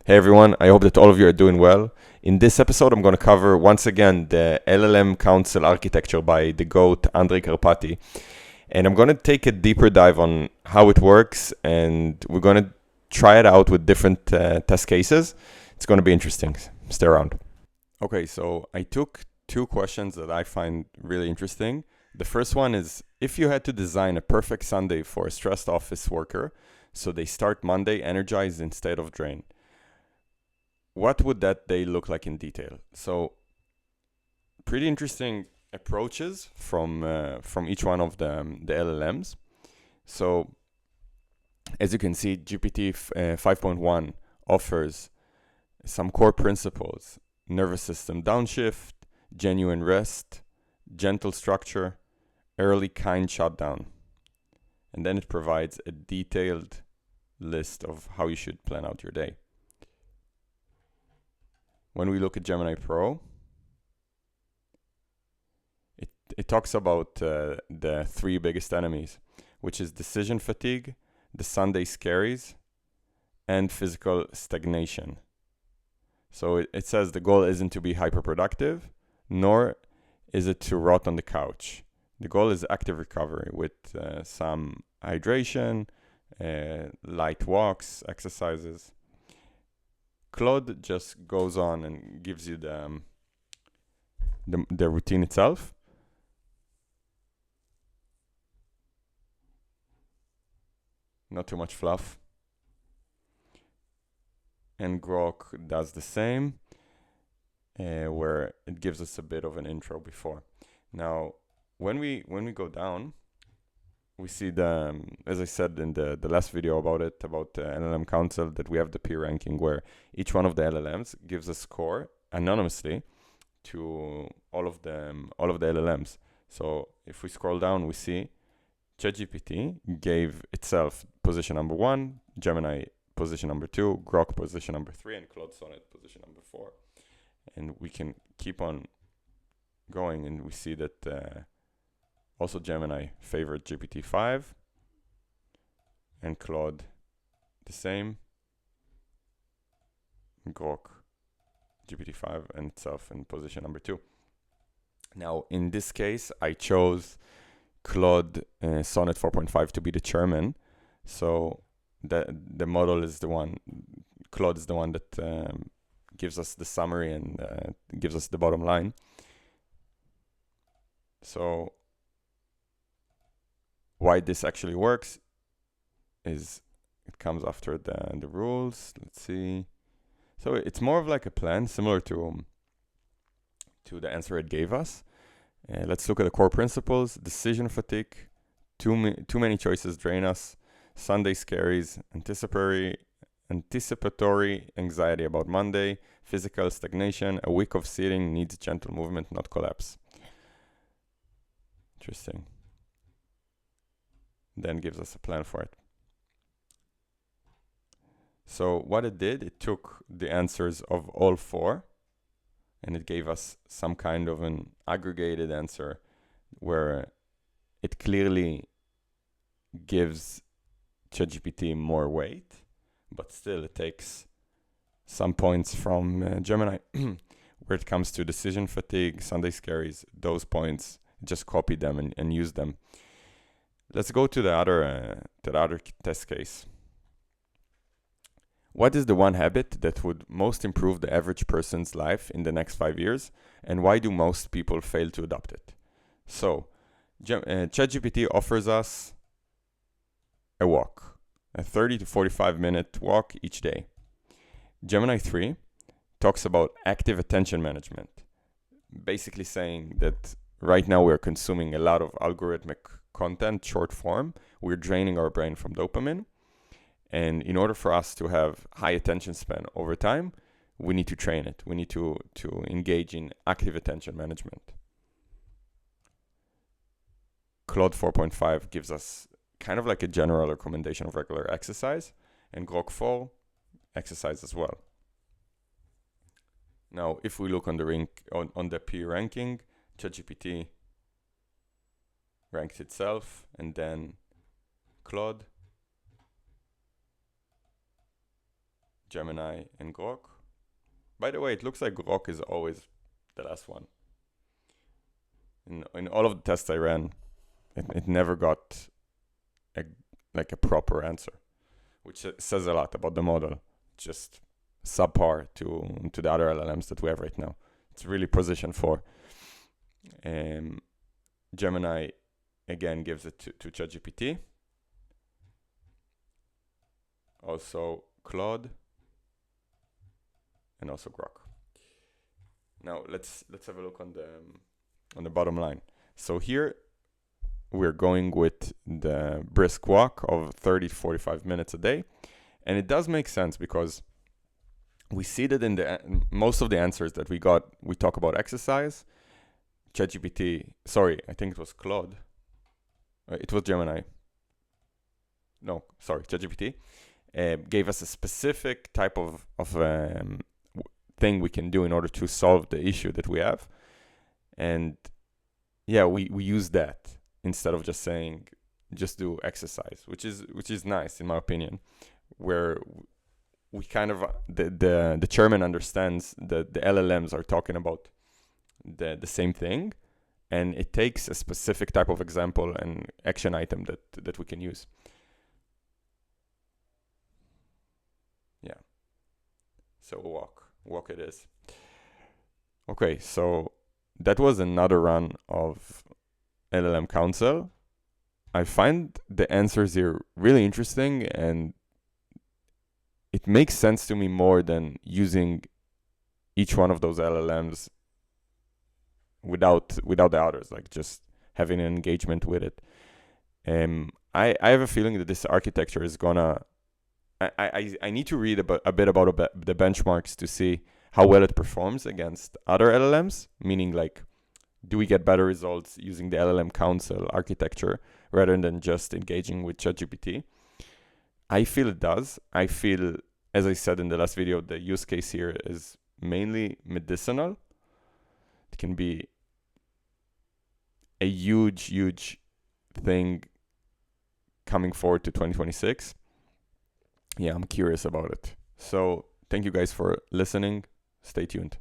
Hey everyone, I hope that all of you are doing well. In this episode, I'm going to cover once again the LLM Council architecture by the GOAT, Andrei Karpathy. And I'm going to take a deeper dive on how it works, and we're going to try it out with different test cases. It's going to be interesting. Stay around. Okay, so I took two questions that I find really interesting. The first one is, if you had to design a perfect Sunday for a stressed office worker, so they start Monday energized instead of drained, what would that day look like in detail? So, pretty interesting approaches from each one of the LLMs. So, as you can see, GPT 5.1 offers some core principles: nervous system downshift, genuine rest, gentle structure, early kind shutdown. And then it provides a detailed list of how you should plan out your day. When we look at Gemini Pro, it talks about the three biggest enemies, which is decision fatigue, the Sunday scaries, and physical stagnation. So it says the goal isn't to be hyperproductive, nor is it to rot on the couch. The goal is active recovery with some hydration, light walks, exercises. Claude just goes on and gives you the routine itself. Not too much fluff. And Grok does the same, where it gives us a bit of an intro before. Now, when we go down, we see as I said in the last video about the LLM Council, that we have the peer ranking where each one of the LLMs gives a score anonymously to all of the LLMs. So if we scroll down, we see ChatGPT gave itself position number 1, Gemini position number 2, Grok position number 3, and Claude Sonnet position number 4. And we can keep on going, and we see that also Gemini favored GPT-5, and Claude the same, and Grok GPT-5 and itself in position number 2. Now, in this case, I chose Claude Sonnet 4.5 to be the chairman. So the model is the one, Claude is the one that gives us the summary and gives us the bottom line. So why this actually works is it comes after the rules. Let's see. So it's more of like a plan, similar to the answer it gave us. Let's look at the core principles. Decision fatigue, too many choices drain us. Sunday scaries, anticipatory anxiety about Monday, physical stagnation, a week of sitting needs gentle movement, not collapse. Interesting. Then gives us a plan for it. So what it did, it took the answers of all 4, and it gave us some kind of an aggregated answer where it clearly gives ChatGPT more weight, but still it takes some points from Gemini. Where it comes to decision fatigue, Sunday scaries, those points, just copy them and use them. Let's go to the other test case. What is the one habit that would most improve the average person's life in the next 5 years, and why do most people fail to adopt it? So, ChatGPT offers us a walk, a 30 to 45 minute walk each day. Gemini 3 talks about active attention management, basically saying that right now we're consuming a lot of algorithmic content, short form. We're draining our brain from dopamine. And in order for us to have high attention span over time, we need to train it. We need to engage in active attention management. Claude 4.5 gives us kind of like a general recommendation of regular exercise, and Grok 4, exercise as well. Now, if we look on the peer ranking, ChatGPT ranked itself, and then Claude, Gemini, and Grok. By the way, it looks like Grok is always the last one. In all of the tests I ran, it never got a proper answer, which says a lot about the model. Just subpar to the other LLMs that we have right now. It's really positioned for. Gemini again gives it to ChatGPT. Also Claude, and also Grok. Now let's have a look on the bottom line. So here we're going with the brisk walk of 30 to 45 minutes a day, and it does make sense because we see that in most of the answers that we got, we talk about exercise. ChatGPT, sorry, I think it was Claude. It was Gemini. No, sorry, ChatGPT gave us a specific type of thing we can do in order to solve the issue that we have. And yeah, we use that instead of just saying, just do exercise, which is nice in my opinion, where we kind of, the chairman understands that the LLMs are talking about the same thing, and it takes a specific type of example and action item that we can use. Yeah. So walk it is. Okay, so that was another run of LLM Council. I find the answers here really interesting, and it makes sense to me more than using each one of those LLMs without the others, like just having an engagement with it. I have a feeling that this architecture is gonna, I need to read a bit about the benchmarks to see how well it performs against other LLMs, meaning like, do we get better results using the LLM Council architecture rather than just engaging with ChatGPT? I feel it does. I feel, as I said in the last video, the use case here is mainly medicinal. It can be a huge thing coming forward to 2026. Yeah, I'm curious about it. So thank you guys for listening. Stay tuned.